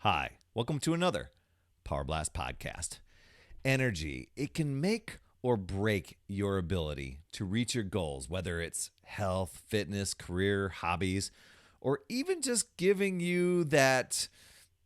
Hi, welcome to another Power Blast podcast. Energy, it can make or break your ability to reach your goals, whether it's health, fitness, career, hobbies, or even just giving you that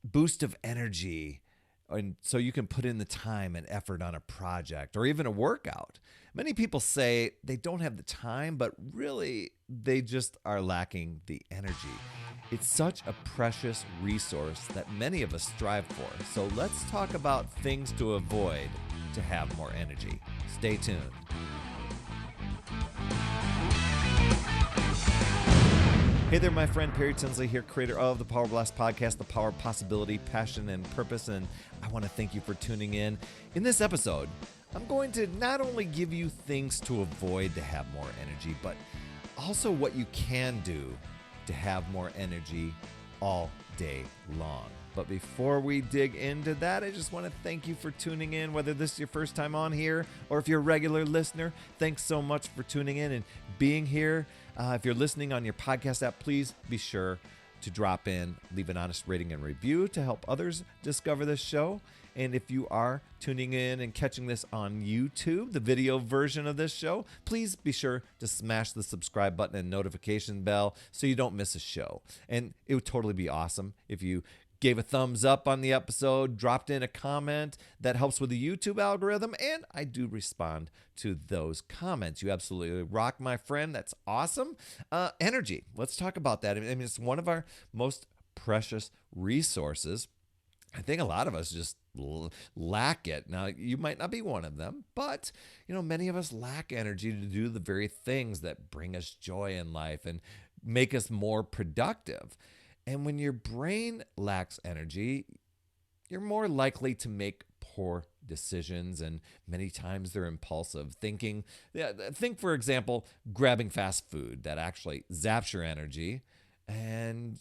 boost of energy and so you can put in the time and effort on a project or even a workout. Many people say they don't have the time, but really they just are lacking the energy. It's such a precious resource that many of us strive for. So let's talk about things to avoid to have more energy. Stay tuned. Hey there, my friend Perry Tinsley here, creator of the Power Blast podcast, The Power of Possibility, Passion, and Purpose, and I want to thank you for tuning in. In this episode, I'm going to not only give you things to avoid to have more energy, but also what you can do to have more energy all day long. But before we dig into that, I just want to thank you for tuning in, whether this is your first time on here or if you're a regular listener. Thanks so much for tuning in and being here. If you're listening on your podcast app, please be sure to drop in, leave an honest rating and review to help others discover this show. And if you are tuning in and catching this on YouTube, the video version of this show, please be sure to smash the subscribe button and notification bell so you don't miss a show. And it would totally be awesome if you gave a thumbs up on the episode, dropped in a comment. That helps with the YouTube algorithm, and I do respond to those comments. You absolutely rock, my friend. That's awesome. Energy. Let's talk about that. I mean, it's one of our most precious resources. I think a lot of us just lack it. Now, you might not be one of them, but many of us lack energy to do the very things that bring us joy in life and make us more productive. And when your brain lacks energy, you're more likely to make poor decisions, and many times they're impulsive thinking. Think, for example, grabbing fast food that actually zaps your energy, and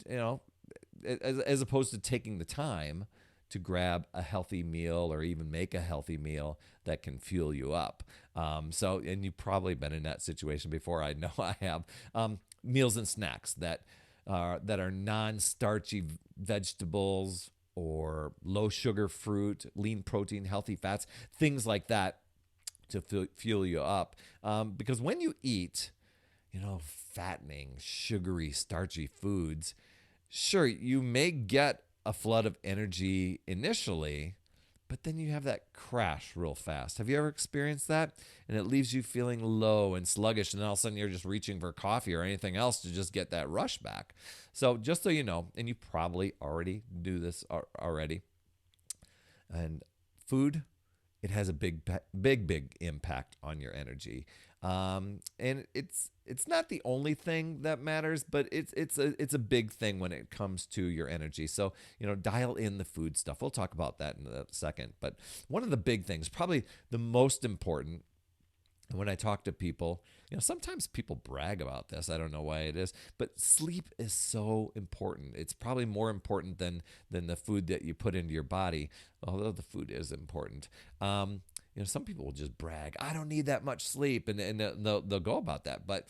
as opposed to taking the time to grab a healthy meal or even make a healthy meal that can fuel you up. And you've probably been in that situation before. I know I have. Meals and snacks that are non-starchy vegetables or low-sugar fruit, lean protein, healthy fats, things like that to fuel you up. Because when you eat, fattening, sugary, starchy foods, sure, you may get a flood of energy initially, but then you have that crash real fast. Have you ever experienced that? And it leaves you feeling low and sluggish, and all of a sudden you're just reaching for coffee or anything else to just get that rush back. So just so you know, and you probably already do this already, and food, it has a big impact on your energy. And it's not the only thing that matters, but it's a big thing when it comes to your energy. So, dial in the food stuff. We'll talk about that in a second. But one of the big things, probably the most important, when I talk to people, sometimes people brag about this. I don't know why it is, but sleep is so important. It's probably more important than the food that you put into your body, although the food is important. Some people will just brag, I don't need that much sleep, and they'll go about that. But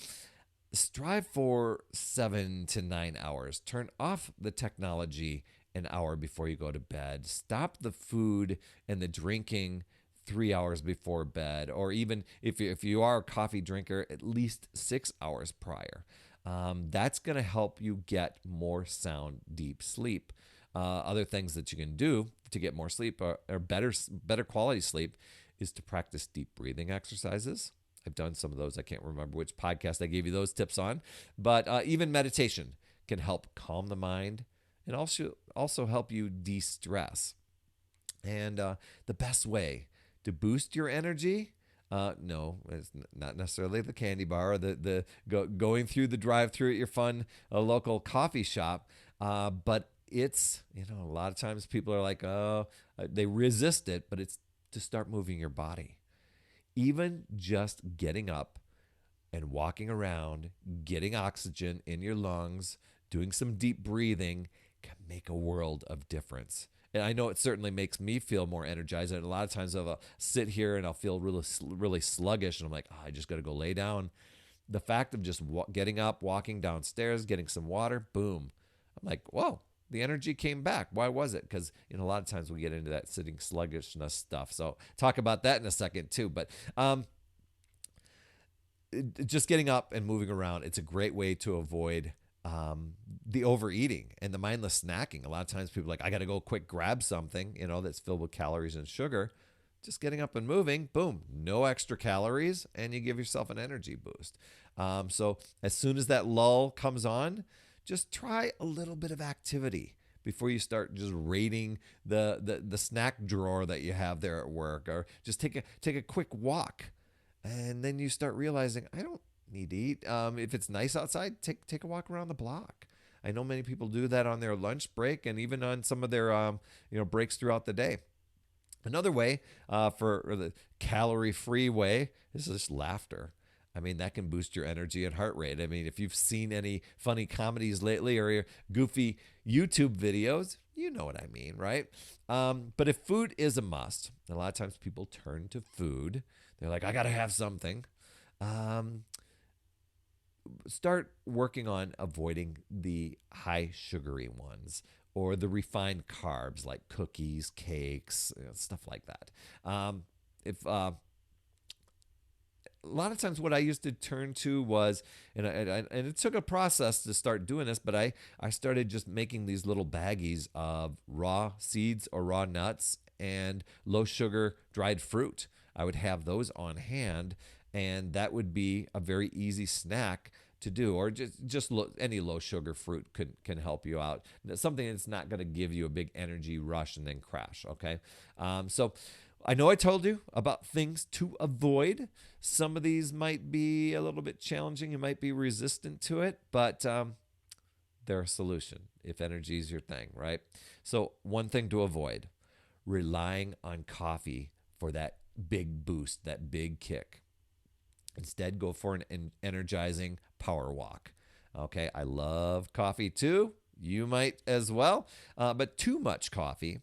strive for 7 to 9 hours. Turn off the technology an hour before you go to bed. Stop the food and the drinking 3 hours before bed, or even if you are a coffee drinker, at least 6 hours prior. That's going to help you get more sound, deep sleep. Other things that you can do to get more sleep or better quality sleep is to practice deep breathing exercises. I've done some of those. I can't remember which podcast I gave you those tips on, but even meditation can help calm the mind and also help you de-stress. And the best way to boost your energy, no, it's not necessarily the candy bar or the going through the drive-through at your fun local coffee shop, but it's, a lot of times people are like, oh, they resist it, but it's to start moving your body. Even just getting up and walking around, getting oxygen in your lungs, doing some deep breathing can make a world of difference. And I know it certainly makes me feel more energized. And a lot of times I'll sit here and I'll feel really sluggish. And I'm like, I just got to go lay down. The fact of just getting up, walking downstairs, getting some water, boom. I'm like, whoa, the energy came back. Why was it? Because a lot of times we get into that sitting sluggishness stuff. So talk about that in a second too. But just getting up and moving around, it's a great way to avoid the overeating and the mindless snacking. A lot of times people are like, I got to go quick grab something, that's filled with calories and sugar. Just getting up and moving, boom, no extra calories, and you give yourself an energy boost. So as soon as that lull comes on, just try a little bit of activity before you start just raiding the snack drawer that you have there at work, or just take a quick walk, and then you start realizing I don't need to eat. If it's nice outside, take a walk around the block. I know many people do that on their lunch break and even on some of their breaks throughout the day. Another way for the calorie-free way is just laughter. I mean, that can boost your energy and heart rate. I mean, if you've seen any funny comedies lately or your goofy YouTube videos, you know what I mean, right? But if food is a must, a lot of times people turn to food. They're like, I got to have something. Start working on avoiding the high sugary ones or the refined carbs like cookies, cakes, stuff like that. If a lot of times what I used to turn to was, and it took a process to start doing this, but I started just making these little baggies of raw seeds or raw nuts and low sugar dried fruit. I would have those on hand, and that would be a very easy snack to do, or any low sugar fruit can help you out. Something that's not going to give you a big energy rush and then crash. Okay, so I know I told you about things to avoid. Some of these might be a little bit challenging. You might be resistant to it, but they're a solution if energy is your thing, right? So one thing to avoid, relying on coffee for that big boost, that big kick. Instead, go for an energizing power walk. Okay, I love coffee too. You might as well. But too much coffee,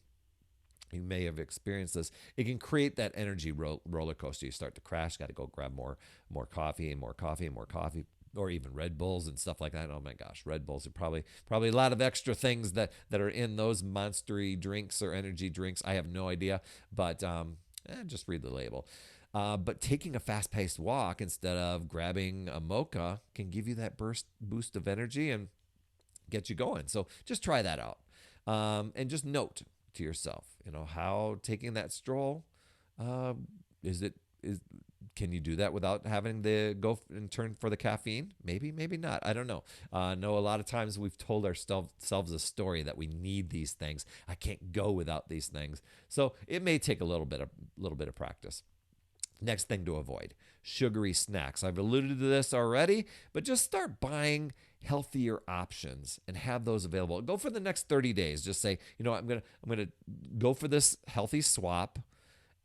you may have experienced this, it can create that energy roller coaster. You start to crash, got to go grab more coffee and more coffee and more coffee, or even Red Bulls and stuff like that. Oh my gosh, Red Bulls are probably a lot of extra things that are in those monstery drinks or energy drinks. I have no idea, but just read the label. But taking a fast-paced walk instead of grabbing a mocha can give you that boost of energy and get you going. So just try that out, and just note to yourself, how taking that stroll can you do that without having to go and turn for the caffeine? Maybe not. I don't know. I know a lot of times we've told ourselves a story that we need these things. I can't go without these things. So it may take a little bit of practice. Next thing to avoid, sugary snacks. I've alluded to this already, but just start buying healthier options and have those available. Go for the next 30 days. Just say, I'm gonna go for this healthy swap,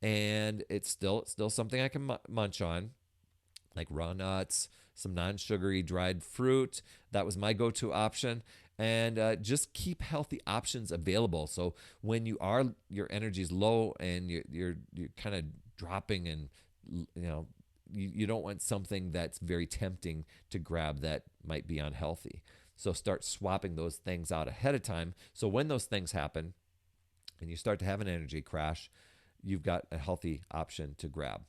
and it's still something I can munch on, like raw nuts, some non-sugary dried fruit. That was my go-to option. And just keep healthy options available. So when your energy is low and you're kind of dropping, and you don't want something that's very tempting to grab that might be unhealthy. So start swapping those things out ahead of time. So when those things happen and you start to have an energy crash, you've got a healthy option to grab.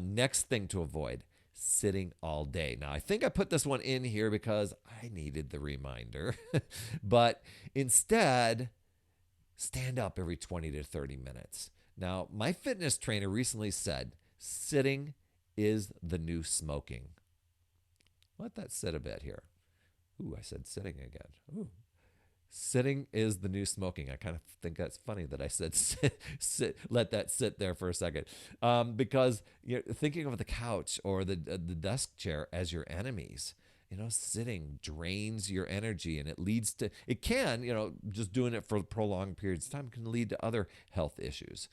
Next thing to avoid, sitting all day. Now, I think I put this one in here because I needed the reminder. But instead, stand up every 20 to 30 minutes. Now, my fitness trainer recently said, sitting is the new smoking. Let that sit a bit here. Ooh, I said sitting again. Ooh. Sitting is the new smoking. I kind of think that's funny that I said sit, let that sit there for a second. Because you're thinking of the couch or the desk chair as your enemies. Sitting drains your energy, and it can, just doing it for prolonged periods of time can lead to other health issues.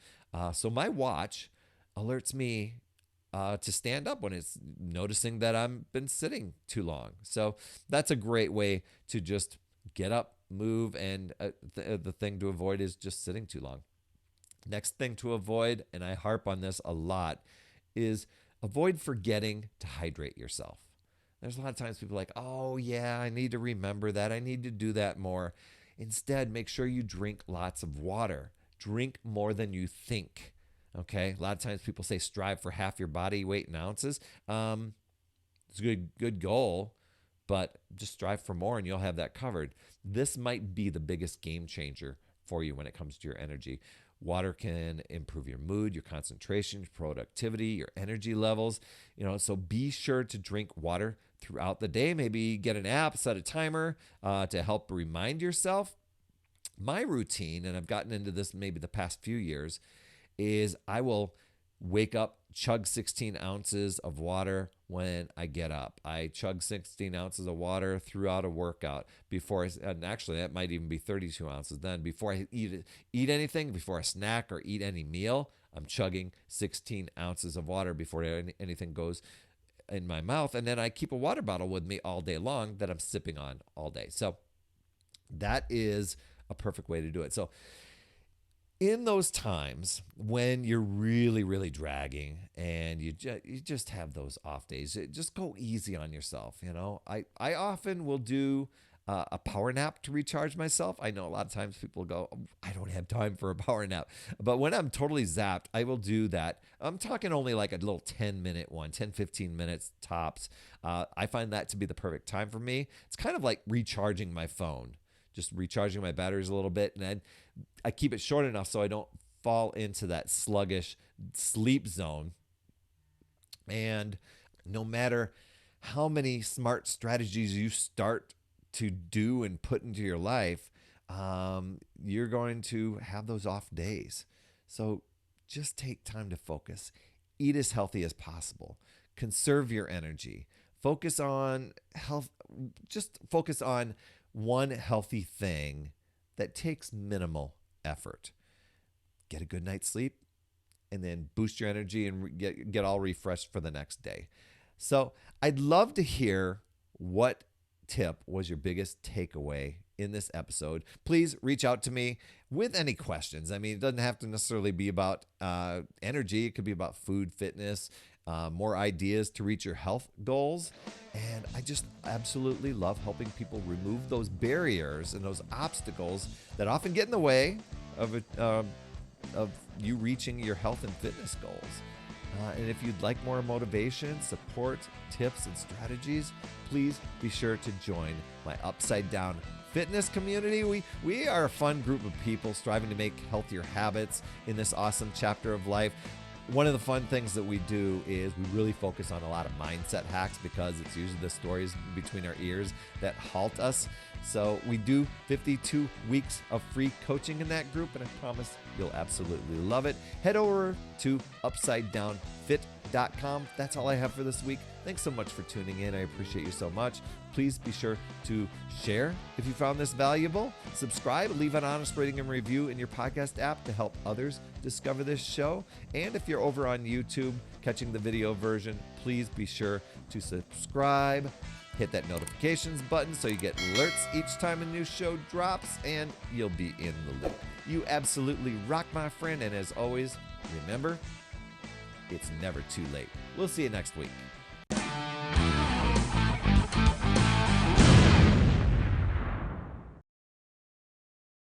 So my watch alerts me to stand up when it's noticing that I've been sitting too long. So that's a great way to just get up, move, and the thing to avoid is just sitting too long. Next thing to avoid, and I harp on this a lot, is avoid forgetting to hydrate yourself. There's a lot of times people are like, oh yeah, I need to remember that. I need to do that more. Instead, make sure you drink lots of water. Drink more than you think. Okay, a lot of times people say strive for half your body weight in ounces. It's a good goal, but just strive for more and you'll have that covered. This might be the biggest game changer for you when it comes to your energy. Water can improve your mood, your concentration, your productivity, your energy levels. So be sure to drink water throughout the day. Maybe get an app, set a timer to help remind yourself. My routine, and I've gotten into this maybe the past few years, is I will wake up, chug 16 ounces of water when I get up. I chug 16 ounces of water throughout a workout and actually that might even be 32 ounces then. Before I eat anything, before I snack or eat any meal, I'm chugging 16 ounces of water before anything goes in my mouth. And then I keep a water bottle with me all day long that I'm sipping on all day. So that is a perfect way to do it. So in those times when you're really, really dragging and you just have those off days, just go easy on yourself. I often will do a power nap to recharge myself. I know a lot of times people go, I don't have time for a power nap. But when I'm totally zapped, I will do that. I'm talking only like a little 10-minute one, 10, 15 minutes tops. I find that to be the perfect time for me. It's kind of like recharging my phone. Just recharging my batteries a little bit. And then I keep it short enough so I don't fall into that sluggish sleep zone. And no matter how many smart strategies you start to do and put into your life, you're going to have those off days. So just take time to focus. Eat as healthy as possible. Conserve your energy. Focus on health. Just focus on one healthy thing that takes minimal effort. Get a good night's sleep and then boost your energy and get all refreshed for the next day. So I'd love to hear what tip was your biggest takeaway in this episode. Please reach out to me with any questions. I mean, it doesn't have to necessarily be about energy. It could be about food, fitness, more ideas to reach your health goals. And I just absolutely love helping people remove those barriers and those obstacles that often get in the way of you reaching your health and fitness goals. And if you'd like more motivation, support, tips, and strategies, please be sure to join my Upside Down Fitness community. We are a fun group of people striving to make healthier habits in this awesome chapter of life. One of the fun things that we do is we really focus on a lot of mindset hacks because it's usually the stories between our ears that halt us. So we do 52 weeks of free coaching in that group, and I promise you'll absolutely love it. Head over to upsidedownfit.com. That's all I have for this week. Thanks so much for tuning in. I appreciate you so much. Please be sure to share if you found this valuable. Subscribe, leave an honest rating and review in your podcast app to help others discover this show. And if you're over on YouTube catching the video version, please be sure to subscribe. Hit that notifications button so you get alerts each time a new show drops, and you'll be in the loop. You absolutely rock, my friend. And as always, remember, it's never too late. We'll see you next week.